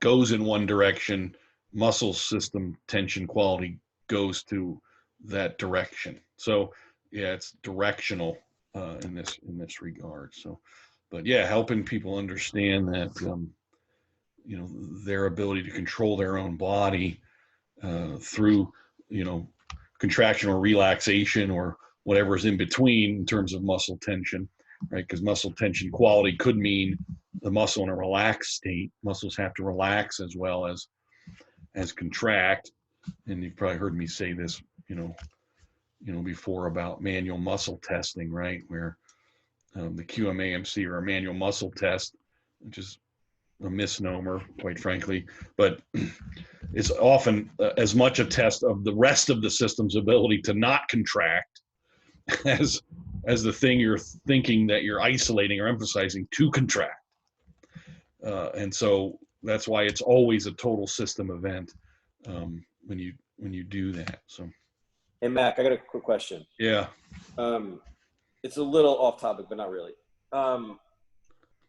goes in one direction, muscle system tension quality goes to that direction. So yeah, it's directional in this regard. So, but yeah, helping people understand that you know, their ability to control their own body through, you know, contraction or relaxation or whatever's in between in terms of muscle tension, right? Because muscle tension quality could mean the muscle in a relaxed state. Muscles have to relax as well as contract. And you've probably heard me say this, you know, before about manual muscle testing, right? Where the QMAMC, or a manual muscle test, which is a misnomer, quite frankly, but it's often as much a test of the rest of the system's ability to not contract as the thing you're thinking that you're isolating or emphasizing to contract. And so that's why it's always a total system event when you do that. So. Hey, Mac, I got a quick question. Yeah. It's a little off topic, but not really.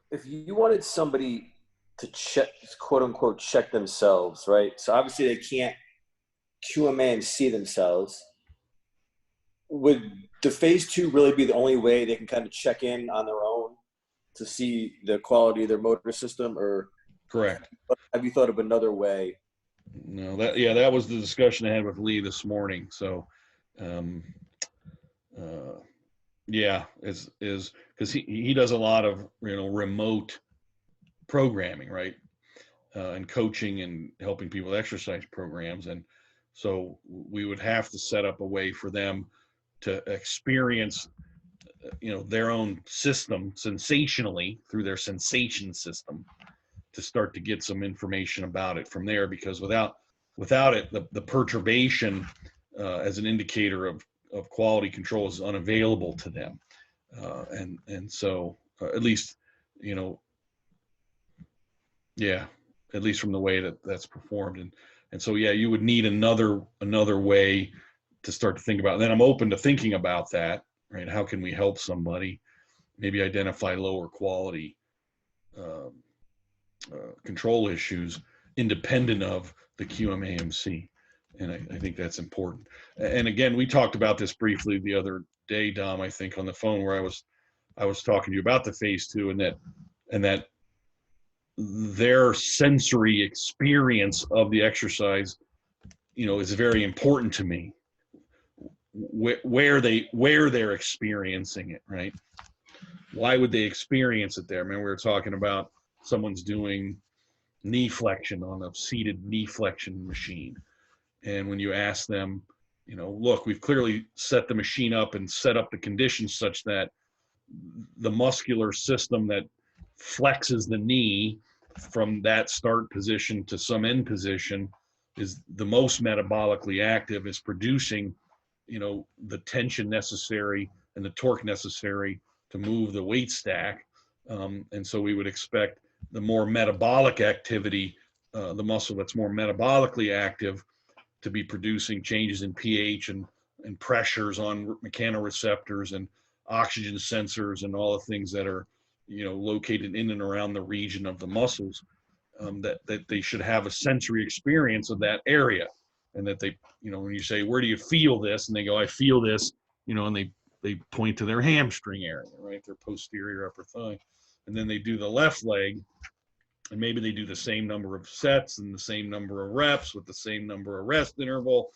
If you wanted somebody to check, quote unquote, check themselves, right? So obviously they can't QMA and see themselves. Would the phase 2 really be the only way they can kind of check in on their own to see the quality of their motor system, or Correct. have you thought of another way? No, that was the discussion I had with Lee this morning. So, yeah, is because he does a lot of, you know, remote programming, right, and coaching and helping people with exercise programs, and so we would have to set up a way for them to experience, you know, their own system sensationally through their sensation system, to start to get some information about it from there, because without it, the perturbation as an indicator of quality control is unavailable to them, and so at least, you know, yeah, at least from the way that's performed. And so, yeah, you would need another way to start to think about. And then I'm open to thinking about that, right? How can we help somebody maybe identify lower quality control issues independent of the QMAMC? And I think that's important. And again, we talked about this briefly the other day, Dom, I think on the phone, where I was talking to you about the phase 2, and that their sensory experience of the exercise, is very important to me. Where they're experiencing it, right? Why would they experience it there? I mean, we were talking about someone's doing knee flexion on a seated knee flexion machine, and when you ask them, look, we've clearly set the machine up and set up the conditions such that the muscular system that flexes the knee from that start position to some end position is the most metabolically active, is producing, the tension necessary and the torque necessary to move the weight stack. And so we would expect the more metabolic activity, the muscle that's more metabolically active, to be producing changes in pH and pressures on mechanoreceptors and oxygen sensors and all the things that are, located in and around the region of the muscles, that they should have a sensory experience of that area. And that they, when you say, where do you feel this? And they go, I feel this, and they point to their hamstring area, right? Their posterior upper thigh. And then they do the left leg, and maybe they do the same number of sets and the same number of reps with the same number of rest interval,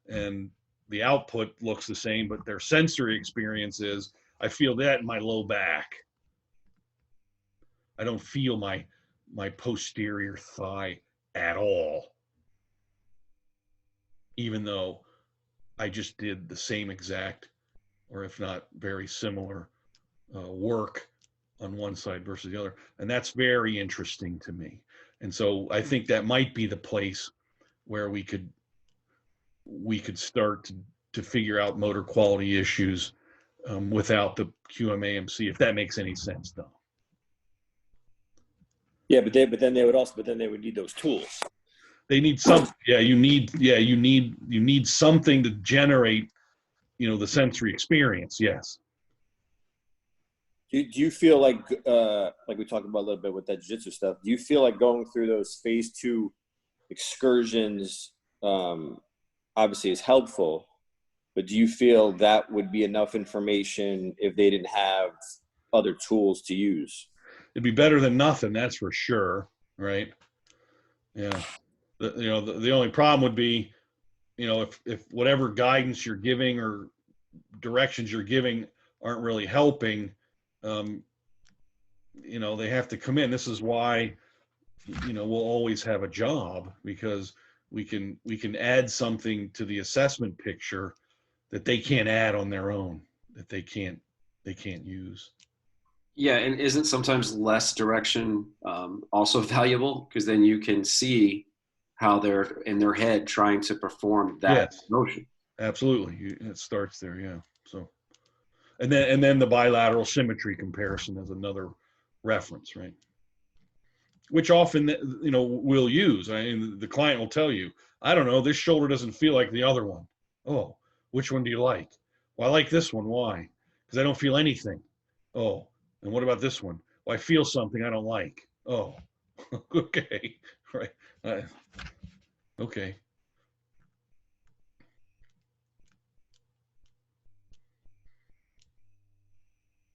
and the output looks the same, but their sensory experience is, I feel that in my low back. I don't feel my posterior thigh at all, even though I just did the same exact, or if not very similar, work on one side versus the other. And that's very interesting to me. And so I think that might be the place where we could start to figure out motor quality issues without the QMAMC, if that makes any sense, though. Yeah, but then they would need those tools. They need something. Yeah, you need something to generate, the sensory experience. Yes. Do you feel like we talked about a little bit with that jiu-jitsu stuff, do you feel like going through those phase 2 excursions obviously is helpful, but do you feel that would be enough information if they didn't have other tools to use? It'd be better than nothing, that's for sure, right? Yeah. The only problem would be, if whatever guidance you're giving or directions you're giving aren't really helping, they have to come in. This is why, we'll always have a job, because we can add something to the assessment picture that they can't add on their own, that they can't use. Yeah, and isn't sometimes less direction also valuable? Because then you can see how they're in their head trying to perform that motion. Absolutely, it starts there. Yeah. So, and then the bilateral symmetry comparison is another reference, right? Which often, we'll use. I mean, the client will tell you, I don't know, this shoulder doesn't feel like the other one. Oh, which one do you like? Well, I like this one. Why? Because I don't feel anything. Oh, and what about this one? Well, I feel something I don't like. Oh, okay, right. Okay.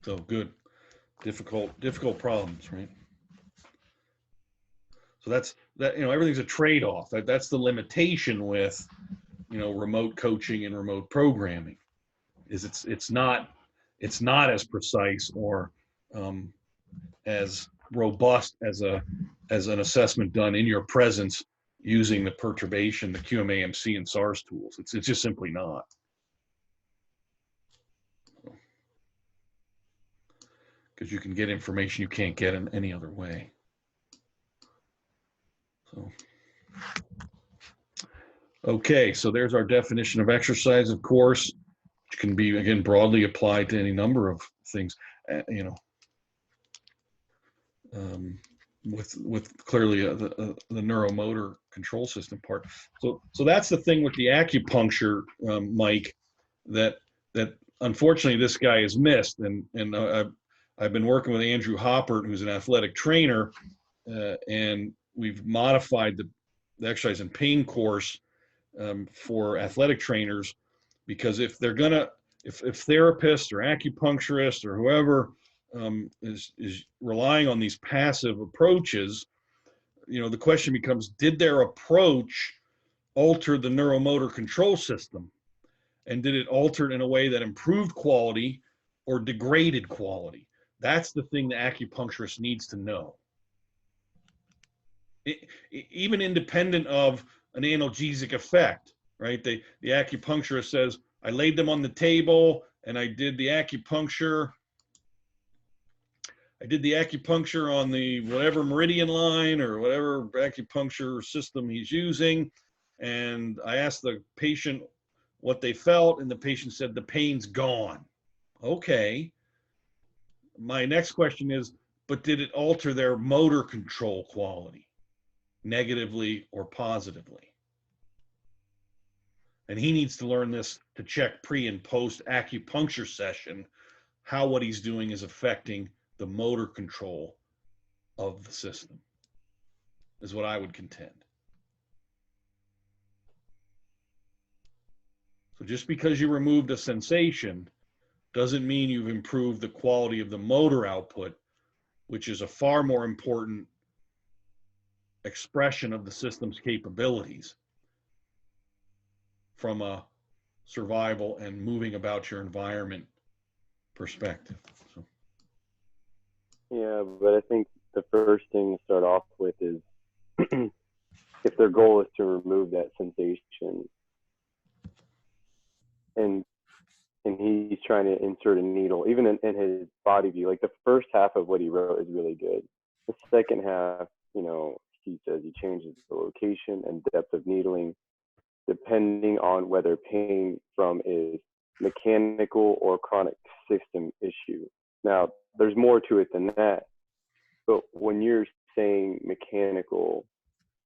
So good. Difficult problems, right? So that's everything's a trade-off. That's the limitation with, remote coaching and remote programming, is it's not as precise or as robust as an assessment done in your presence using the perturbation, the QMAMC and SARS tools. It's just simply not. Because you can get information you can't get in any other way. So, okay, so there's our definition of exercise, of course, which can be, again, broadly applied to any number of things. with clearly the neuromotor control system part. So that's the thing with the acupuncture, Mike, that unfortunately this guy has missed. And I've been working with Andrew Hoppert, who's an athletic trainer, and we've modified the exercise and pain course for athletic trainers, because if they're gonna, if therapists or acupuncturists or whoever is relying on these passive approaches, the question becomes, did their approach alter the neuromotor control system? And did it alter it in a way that improved quality or degraded quality? That's the thing the acupuncturist needs to know. Even independent of an analgesic effect, right? The acupuncturist says, I laid them on the table and I did the acupuncture. I did the acupuncture on the whatever meridian line or whatever acupuncture system he's using. And I asked the patient what they felt, and the patient said the pain's gone. Okay. My next question is, but did it alter their motor control quality, negatively or positively? And he needs to learn this to check pre and post acupuncture session, how what he's doing is affecting the motor control of the system, is what I would contend. So just because you removed a sensation doesn't mean you've improved the quality of the motor output, which is a far more important expression of the system's capabilities from a survival and moving about your environment perspective. So. Yeah, but I think the first thing to start off with is if their goal is to remove that sensation, and he's trying to insert a needle, even in his body view, like the first half of what he wrote is really good. The second half, he says he changes the location and depth of needling depending on whether pain from is mechanical or chronic system issue. Now, there's more to it than that, but when you're saying mechanical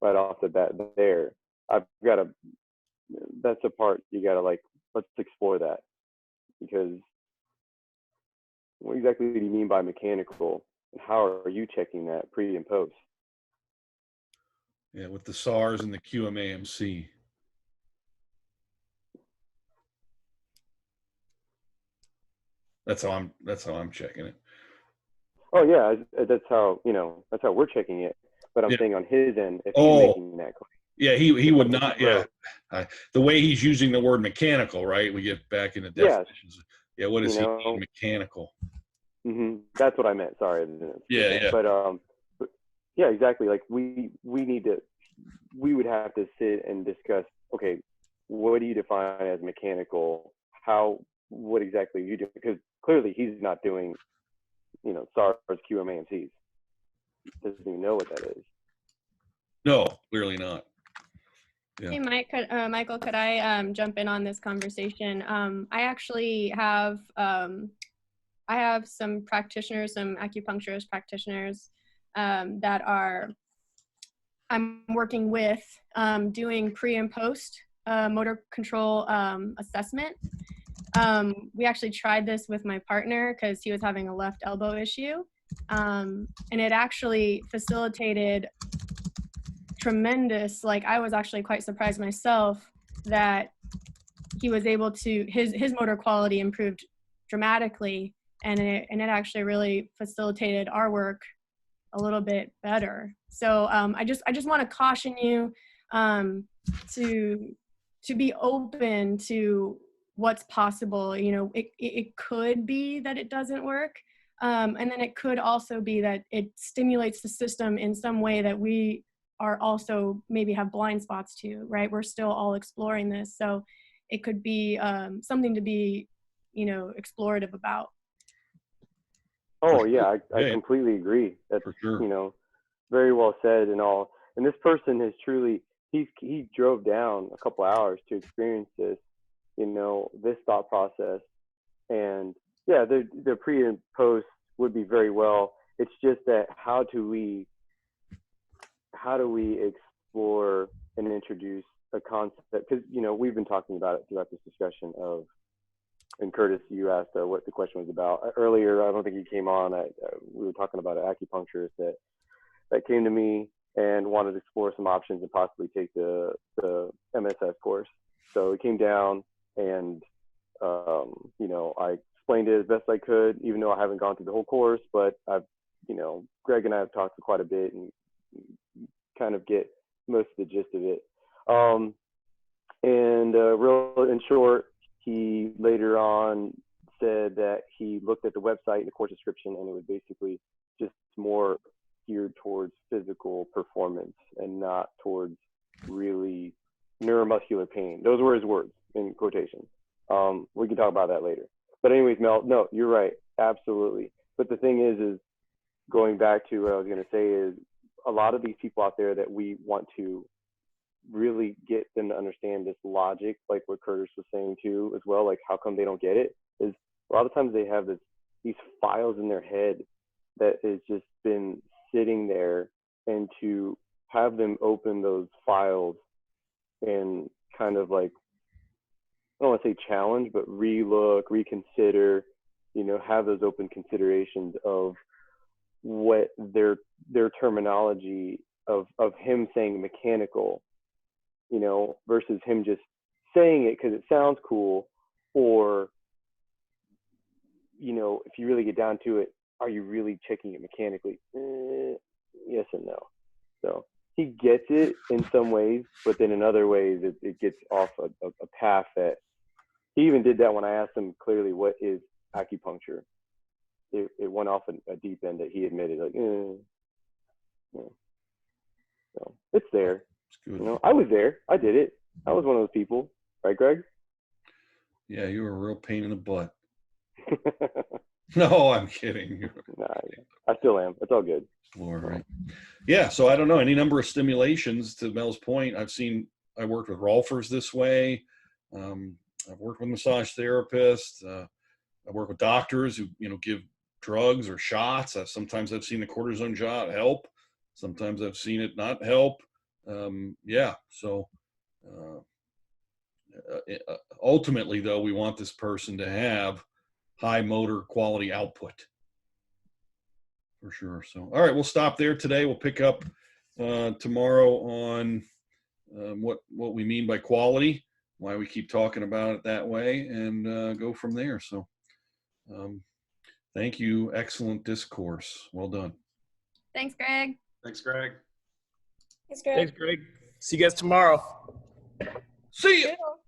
right off the bat there, that's a part you gotta let's explore that, because what exactly do you mean by mechanical, and how are you checking that pre and post? Yeah, with the SARS and the QMAMC. That's how I'm checking it. Oh yeah, that's how we're checking it. But I'm saying on his end, if he's making that claim. Yeah, he would not. Yeah, the way he's using the word mechanical, right? We get back into definitions. Yeah, what does he mean mechanical? Mm-hmm. That's what I meant. Sorry. Yeah. But yeah, exactly. Like we would have to sit and discuss. Okay, what do you define as mechanical? What exactly are you doing? Because clearly he's not doing, SARS, QMAMCs. Doesn't even know what that is. No, clearly not. Yeah. Hey, Michael, could I jump in on this conversation? I actually have some practitioners, some acupuncturist practitioners that I'm working with doing pre and post motor control assessment. We actually tried this with my partner because he was having a left elbow issue, and it actually facilitated tremendous, I was actually quite surprised myself that he was able to, his motor quality improved dramatically, and it actually really facilitated our work a little bit better. So I just want to caution you to be open to what's possible. It could be that it doesn't work, and then it could also be that it stimulates the system in some way that we are also maybe have blind spots to, right? We're still all exploring this. So it could be something to be, explorative about. Oh yeah, I completely agree. That's, for sure. Very well said and all. And this person has truly, he drove down a couple hours to experience this, this thought process. And yeah, the pre and post would be very well. It's just that how do we how do we explore and introduce a concept? Because, you know, we've been talking about it throughout this discussion of, and Curtis, you asked what the question was about earlier. I don't think you came on. We were talking about an acupuncturist that came to me and wanted to explore some options and possibly take the MSS course. So he came down and, you know, I explained it as best I could, even though I haven't gone through the whole course, but I've, you know, Greg and I have talked quite a bit and kind of get most of the gist of it. Real in short, he later on said that he looked at the website and the course description, and it was basically just more geared towards physical performance and not towards really neuromuscular pain. Those were his words in quotation. We can talk about that later. But anyways, Mel, no, you're right, absolutely. But the thing is going back to what I was going to say is a lot of these people out there that we want to really get them to understand this logic, like what Curtis was saying too, as well, like how come they don't get it, is a lot of times they have these files in their head that has just been sitting there, and to have them open those files and kind of like, I don't want to say challenge, but relook, reconsider, you know, have those open considerations of what their terminology of him saying mechanical, you know, versus him just saying it because it sounds cool, or, you know, if you really get down to it, are you really checking it mechanically? Yes and no. So he gets it in some ways, but then in other ways it gets off a path that he even did that when I asked him clearly what is acupuncture. It went off a deep end that he admitted, like, yeah. So it's there. It's good. You know, I was there. I did it. I was one of those people, right, Greg? Yeah, you were a real pain in the butt. No, I'm kidding. Nah, I still am. It's all good. All right. Yeah, so I don't know, any number of stimulations. To Mel's point, I worked with Rolfers this way. I've worked with massage therapists. I work with doctors who, you know, give drugs or shots. Sometimes I've seen the cortisone shot help. Sometimes I've seen it not help. Yeah, so ultimately, though, we want this person to have high motor quality output. For sure. So, all right, we'll stop there today. We'll pick up tomorrow on what we mean by quality, why we keep talking about it that way, and go from there. So, thank you. Excellent discourse. Well done. Thanks, Greg. Thanks, Greg. Thanks, Greg. Thanks, Greg. See you guys tomorrow. See ya. Cool.